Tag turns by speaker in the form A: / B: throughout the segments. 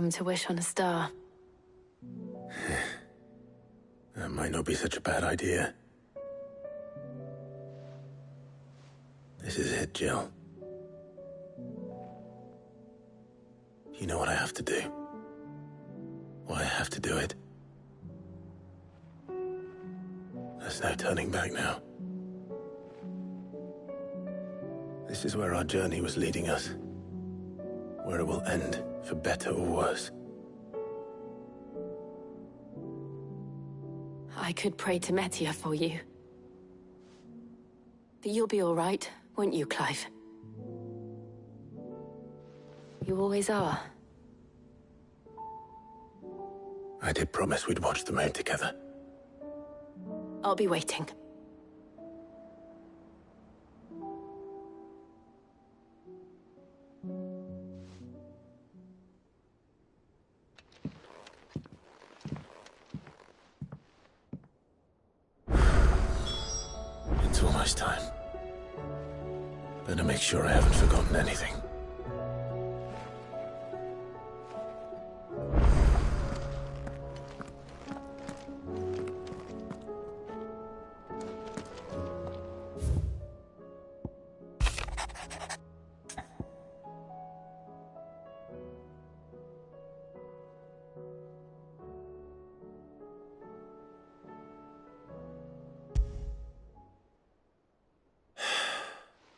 A: come to wish on a star.
B: That might not be such a bad idea. This is it, Jill. You know what I have to do. Why I have to do it. There's no turning back now. This is where our journey was leading us. Where it will end, for better or worse.
A: I could pray to Metia for you. But you'll be all right, won't you, Clive? You always are.
B: I did promise we'd watch the moon together.
A: I'll be waiting.
B: It's almost time. Better make sure I haven't forgotten anything.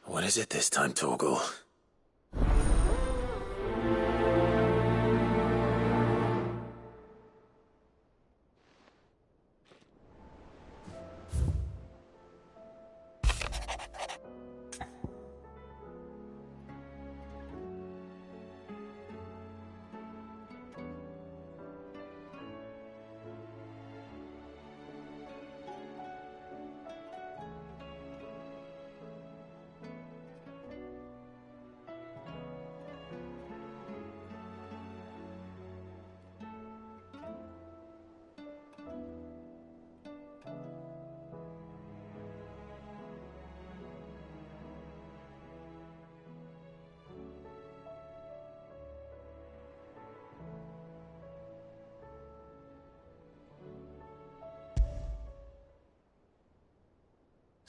B: What is it this time, Torgal?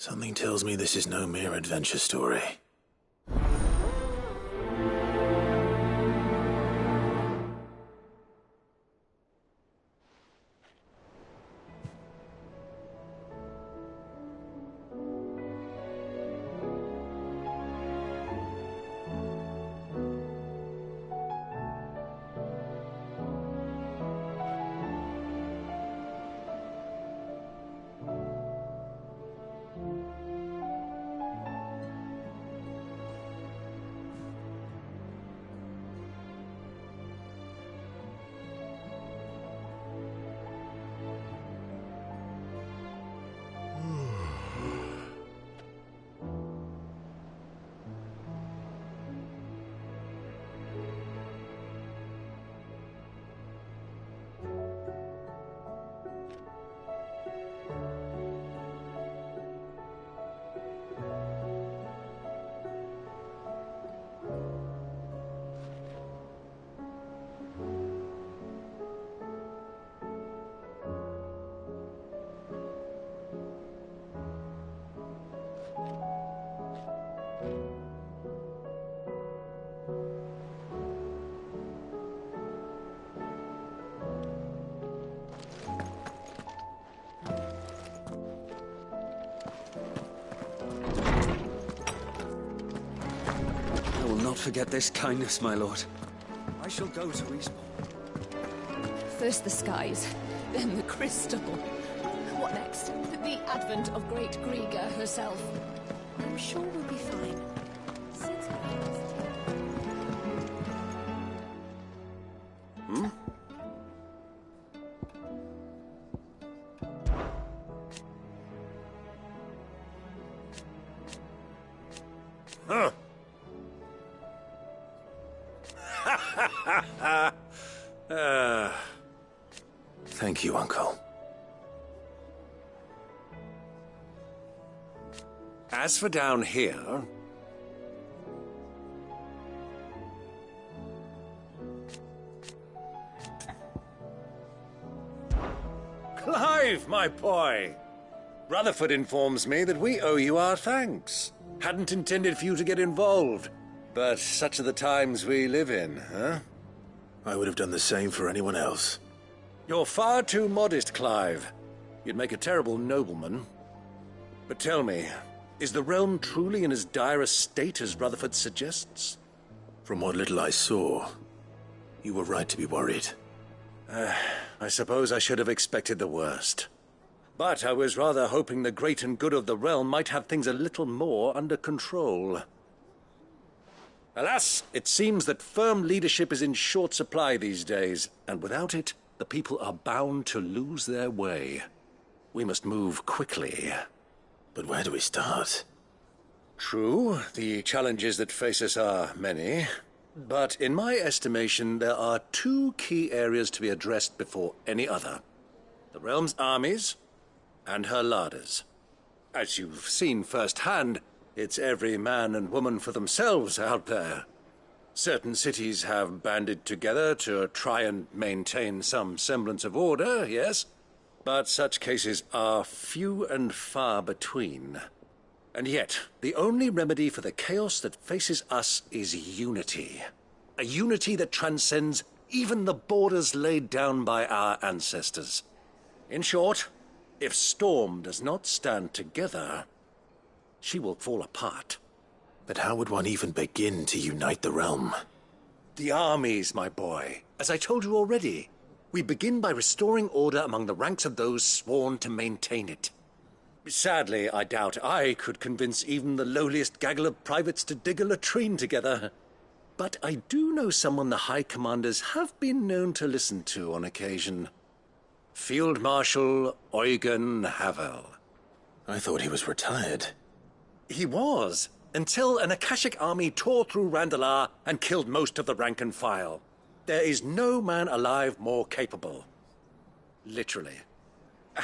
B: Something tells me this is no mere adventure story.
C: Forget this kindness, my lord. I shall go to Eastbourne.
D: First the skies, then the crystal. What next? The advent of great Griga herself. I'm sure we'll be fine. Sit
C: Hmm?
B: Huh. Thank you, Uncle.
C: As for down here... Clive, my boy! Rutherford informs me that we owe you our thanks. Hadn't intended for you to get involved, but such are the times we live in, huh?
B: I would have done the same for anyone else.
C: You're far too modest, Clive. You'd make a terrible nobleman. But tell me, is the realm truly in as dire a state as Rutherford suggests?
B: From what little I saw, you were right to be worried.
C: I suppose I should have expected the worst. But I was rather hoping the great and good of the realm might have things a little more under control. Alas, it seems that firm leadership is in short supply these days, and without it, the people are bound to lose their way. We must move quickly.
B: But where do we start?
C: True, the challenges that face us are many. But in my estimation, there are two key areas to be addressed before any other. The realm's armies and her larders. As you've seen firsthand, it's every man and woman for themselves out there. Certain cities have banded together to try and maintain some semblance of order, yes, but such cases are few and far between. And yet, the only remedy for the chaos that faces us is unity. A unity that transcends even the borders laid down by our ancestors. In short, if Storm does not stand together, she will fall apart.
B: But how would one even begin to unite the realm?
C: The armies, my boy. As I told you already, we begin by restoring order among the ranks of those sworn to maintain it. Sadly, I doubt I could convince even the lowliest gaggle of privates to dig a latrine together. But I do know someone the High Commanders have been known to listen to on occasion. Field Marshal Eugen Havel.
B: I thought he was retired.
C: He was, until an Akashic army tore through Randalar and killed most of the rank and file. There is no man alive more capable. Literally.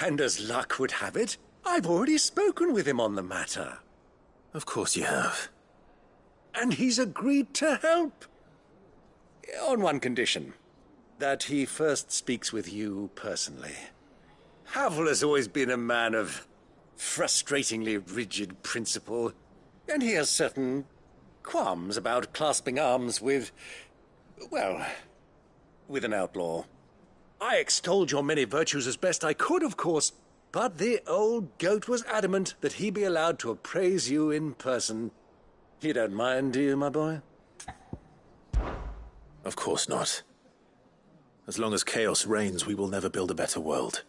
C: And as luck would have it, I've already spoken with him on the matter.
B: Of course you have.
C: And he's agreed to help. On one condition. That he first speaks with you personally. Havel has always been a man of frustratingly rigid principle, and he has certain qualms about clasping arms with, well, with an outlaw. I extolled your many virtues as best I could, of course, but the old goat was adamant that he be allowed to appraise you in person. You don't mind, do you, my boy?
B: Of course not. As long as chaos reigns, we will never build a better world.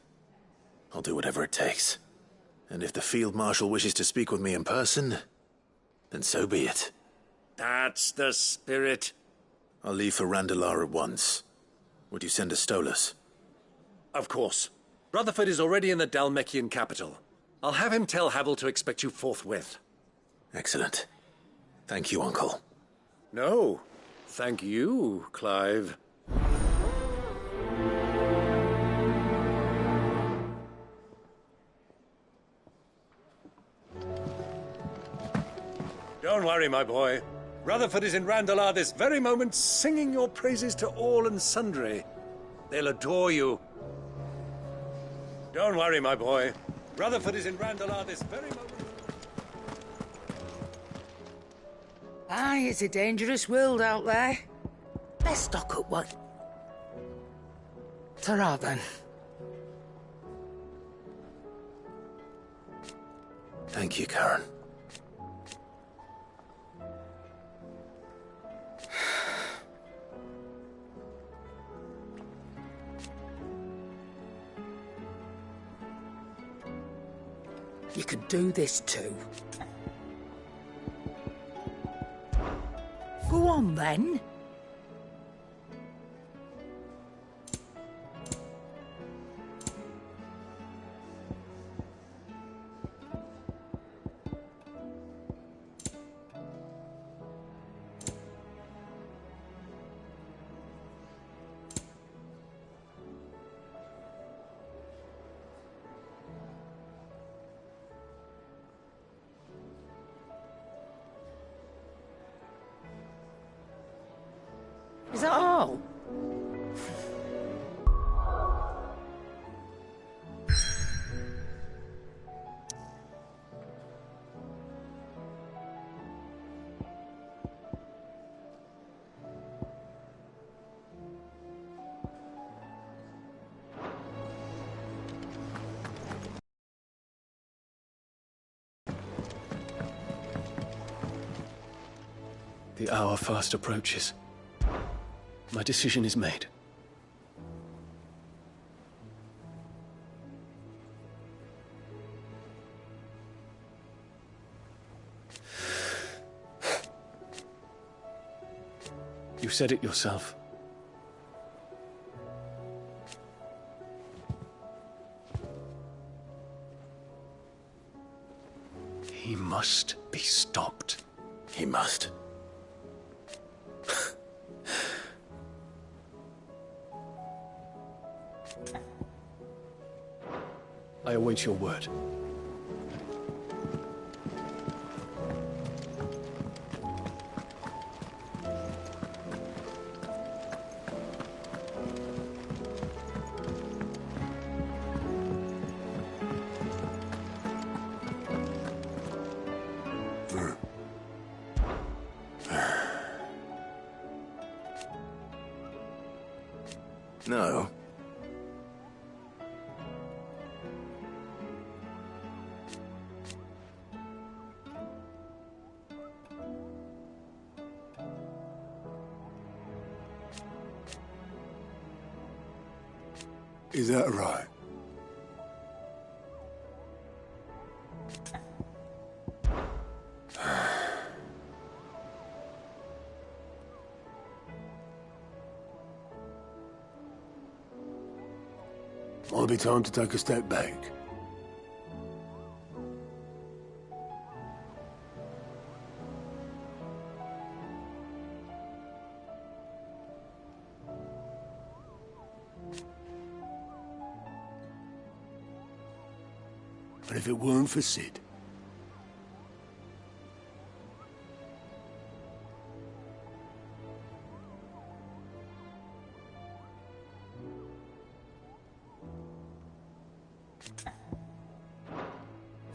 B: I'll do whatever it takes. And if the Field Marshal wishes to speak with me in person, then so be it.
C: That's the spirit.
B: I'll leave for Randalar at once. Would you send a Stolas?
C: Of course. Rutherford is already in the Dalmekian capital. I'll have him tell Havel to expect you forthwith.
B: Excellent. Thank you, Uncle.
C: No, thank you, Clive. Don't worry, my boy. Rutherford is in Randalar this very moment, singing your praises to all and sundry. They'll adore you. Don't worry, my boy. Rutherford is in Randalar this very moment.
E: Aye, it's a dangerous world out there. Let's stock up one. Ta-ra, then.
B: Thank you, Karen.
E: You could do this too. Go on, then. Is that all?
C: The hour fast approaches. My decision is made. You said it yourself. He must be stopped.
B: He must.
C: I await your word.
B: No.
F: Is that right? Might be time to take a step back. But if it weren't for Sid,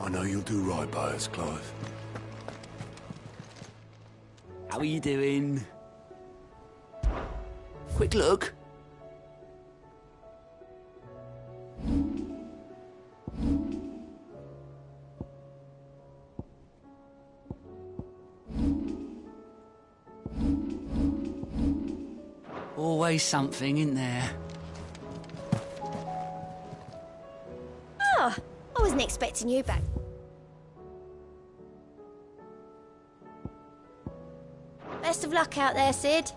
F: I know you'll do right by us, Clive.
G: How are you doing? Quick look. Always something in there.
H: Oh, I wasn't expecting you back. Best of luck out there, Sid.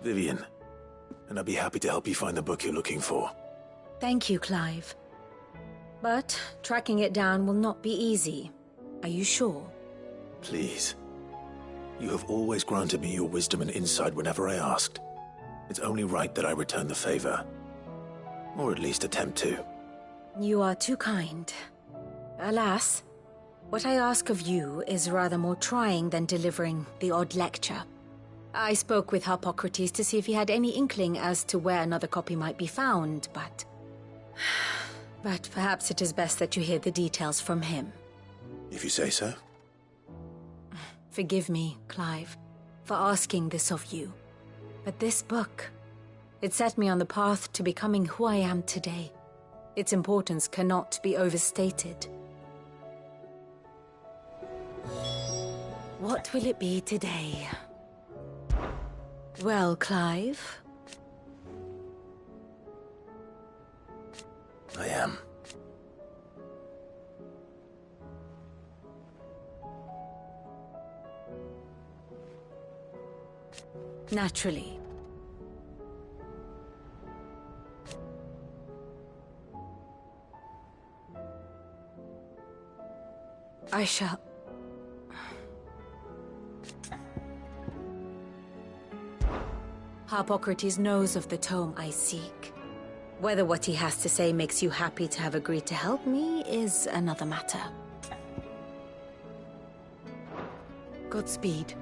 B: Vivian, and I'd be happy to help you find the book you're looking for.
I: Thank you, Clive. But tracking it down will not be easy. Are you sure?
B: Please. You have always granted me your wisdom and insight whenever I asked. It's only right that I return the favor. Or at least attempt to.
I: You are too kind. Alas, what I ask of you is rather more trying than delivering the odd lecture. I spoke with Hippocrates to see if he had any inkling as to where another copy might be found, but... But perhaps it is best that you hear the details from him.
B: If you say so.
I: Forgive me, Clive, for asking this of you. But this book, it set me on the path to becoming who I am today. Its importance cannot be overstated. What will it be today? Well, Clive?
B: I am.
I: Naturally. I shall... Harpocrates knows of the tome I seek. Whether what he has to say makes you happy to have agreed to help me is another matter. Godspeed.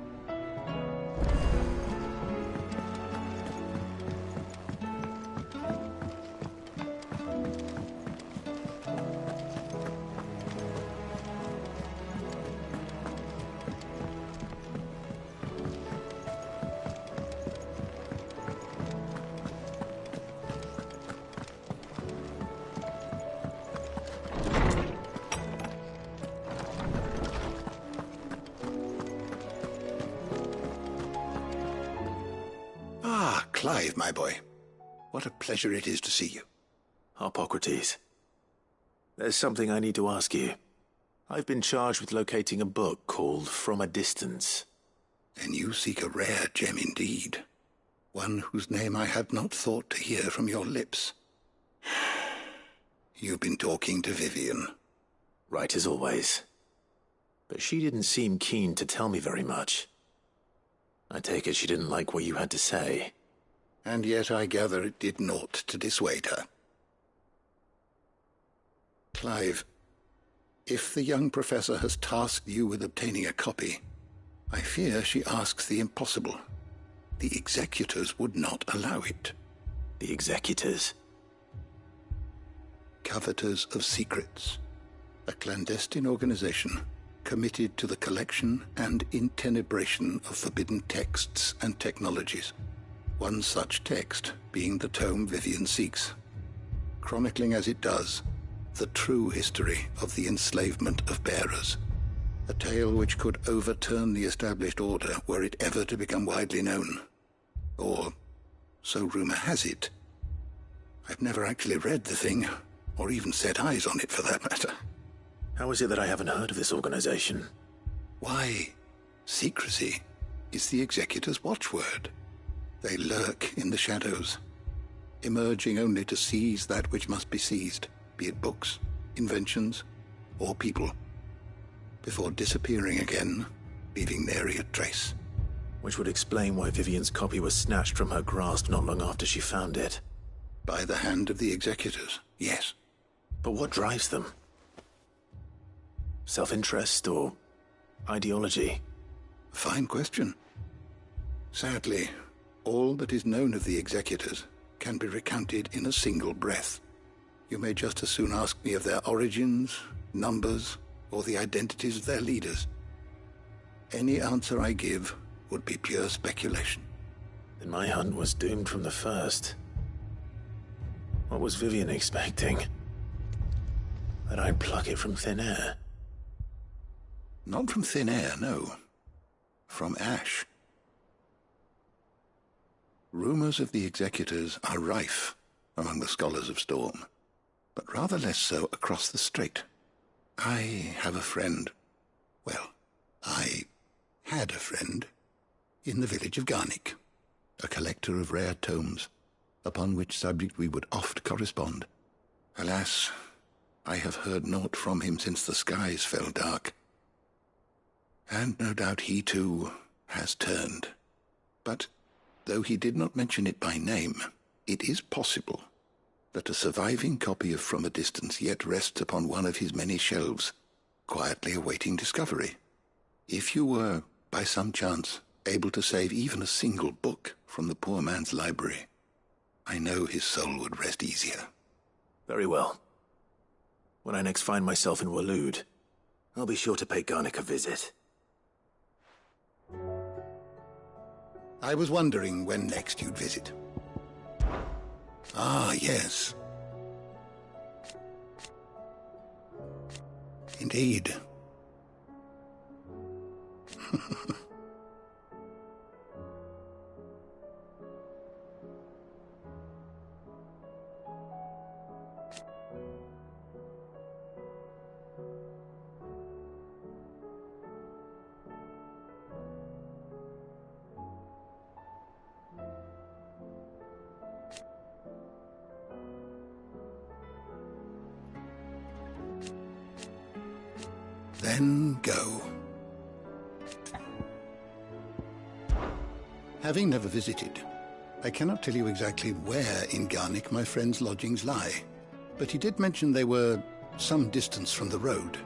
J: Clive, my boy. What a pleasure it is to see you.
B: Harpocrates. There's something I need to ask you. I've been charged with locating a book called From a Distance.
J: Then you seek a rare gem indeed. One whose name I had not thought to hear from your lips. You've been talking to Vivian.
B: Right as always. But she didn't seem keen to tell me very much. I take it she didn't like what you had to say.
J: And yet I gather it did naught to dissuade her. Clive, if the young professor has tasked you with obtaining a copy, I fear she asks the impossible. The executors would not allow it.
B: The executors?
J: Coveters of Secrets, a clandestine organization committed to the collection and intenebration of forbidden texts and technologies. One such text being the tome Vivian seeks, chronicling as it does the true history of the enslavement of bearers, a tale which could overturn the established order were it ever to become widely known. Or, so rumor has it. I've never actually read the thing, or even set eyes on it for that matter.
B: How is it that I haven't heard of this organization?
J: Why, secrecy is the executor's watchword. They lurk in the shadows, emerging only to seize that which must be seized, be it books, inventions, or people, before disappearing again, leaving nary a trace.
B: Which would explain why Vivian's copy was snatched from her grasp not long after she found it.
J: By the hand of the executors, yes.
B: But what drives them? Self-interest or ideology?
J: Fine question. Sadly, all that is known of the executors can be recounted in a single breath. You may just as soon ask me of their origins, numbers, or the identities of their leaders. Any answer I give would be pure speculation.
B: Then my hunt was doomed from the first. What was Vivian expecting? That I'd pluck it from thin air?
J: Not from thin air, no. From ash. Rumors of the executors are rife among the scholars of Storm, but rather less so across the strait. I have a friend. Well, I had a friend in the village of Garnick, a collector of rare tomes, upon which subject we would oft correspond. Alas, I have heard naught from him since the skies fell dark. And no doubt he, too, has turned. But though he did not mention it by name, it is possible that a surviving copy of From a Distance yet rests upon one of his many shelves, quietly awaiting discovery. If you were, by some chance, able to save even a single book from the poor man's library, I know his soul would rest easier.
B: Very well. When I next find myself in Waloed, I'll be sure to pay Garnick a visit.
J: I was wondering when next you'd visit. Ah, yes. Indeed. Then go. Having never visited, I cannot tell you exactly where in Garnick my friend's lodgings lie, but he did mention they were some distance from the road.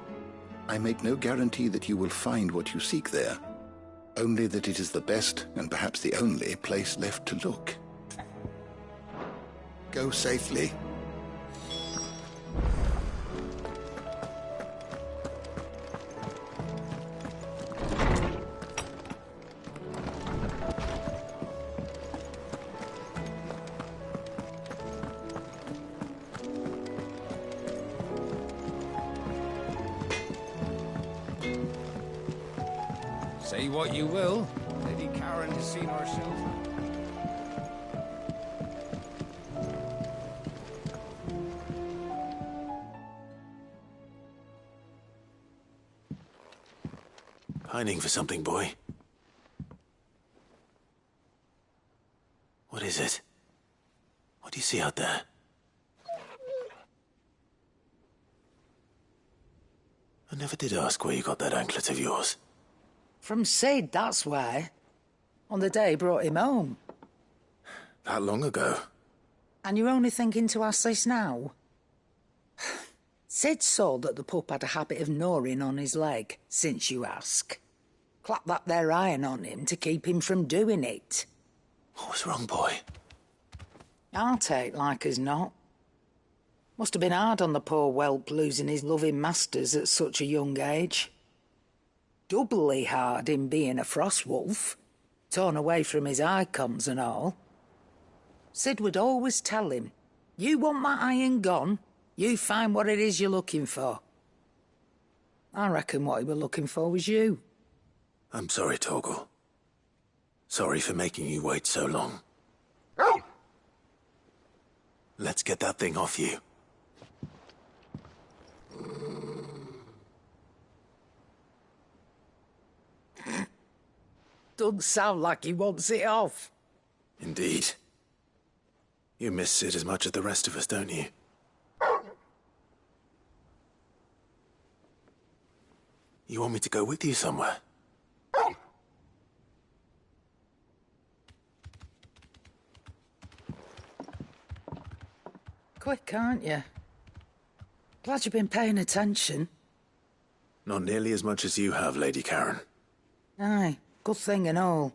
J: I make no guarantee that you will find what you seek there, only that it is the best and perhaps the only place left to look. Go safely.
K: Say what you will, Lady Karen has seen herself.
B: Pining for something, boy. What is it? What do you see out there? I never did ask where you got that anklet of yours.
E: From Sid, that's why. On the day he brought him home.
B: That long ago?
E: And you're only thinking to ask this now? Sid saw that the pup had a habit of gnawing on his leg, since you ask. Clap that there iron on him to keep him from doing it.
B: What was wrong, boy?
E: I'll take like as not. Must have been hard on the poor whelp losing his loving masters at such a young age. Doubly hard in being a frost wolf, torn away from his icons and all. Sid would always tell him, you want that iron gone, you find what it is you're looking for. I reckon what he were looking for was you.
B: I'm sorry, Torgal. Sorry for making you wait so long. Let's get that thing off you.
E: Doesn't sound like he wants it off.
B: Indeed. You miss Sid as much as the rest of us, don't you? You want me to go with you somewhere?
E: Quick, aren't you? Glad you've been paying attention.
B: Not nearly as much as you have, Lady Karen.
E: Aye, good thing and all.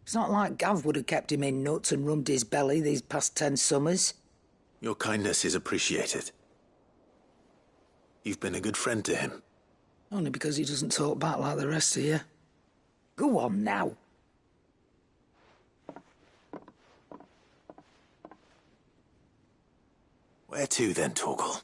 E: It's not like Gav would have kept him in nuts and rubbed his belly these past 10 summers.
B: Your kindness is appreciated. You've been a good friend to him.
E: Only because he doesn't talk back like the rest of you. Go on now.
B: Where to then, Torgal?